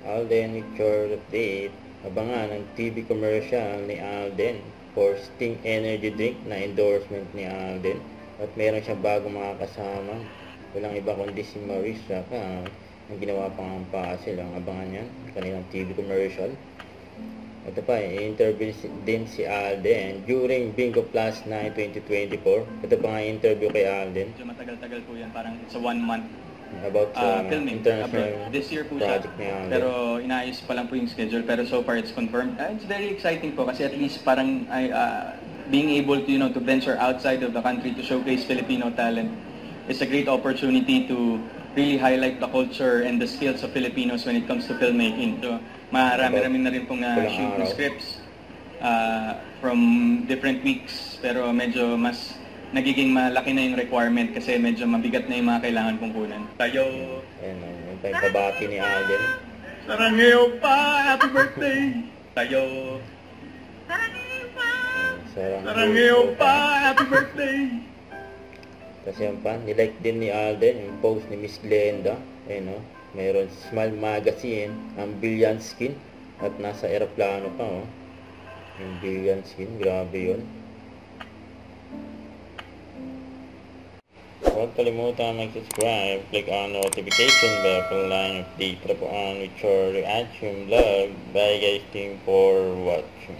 Alden with your update. Abangan ang TV commercial ni Alden for Sting Energy Drink na endorsement ni Alden. At meron siyang bagong mga kasama. Walang iba kundi si Marisa ang ginawa pang ang puzzle. Ang abangan yan, kanilang TV commercial. Ito pa, i-interview din si Alden during Bingo Plus Night 2024. Ito pa nga interview kay Alden. Medyo matagal-tagal po yan, parang it's a 1 month about filming international this year po siya, project ni Alden. pero inaayos pa lang po yung schedule, pero so far it's confirmed. It's very exciting po kasi at least parang being able to, to venture outside of the country to showcase Filipino talent is a great opportunity to really highlight the culture and the skills of Filipinos when it comes to filmmaking. So, marami-rami na rin pong shoot ng scripts from different weeks, pero medyo mas nagiging malaki na yung requirement kasi medyo mabigat na yung mga kailangan pong kunan. Tayo... Ayan, yung pagkabati ni Alden. Sarangeo pa! Happy birthday! Tayo... Sarangeo pa! Happy birthday! Kasi yan pa, nilike din ni Alden yung post ni Miss Glenda. Ayun, no? Meron Smile Magazine, ang Billion Skin. At nasa aeroplano pa, oh. Yung Billion Skin, grabe yun. Huwag kalimutan mag-subscribe, click on notification bell for line update na po on with your reaction vlog. Bye guys, thank you for watching.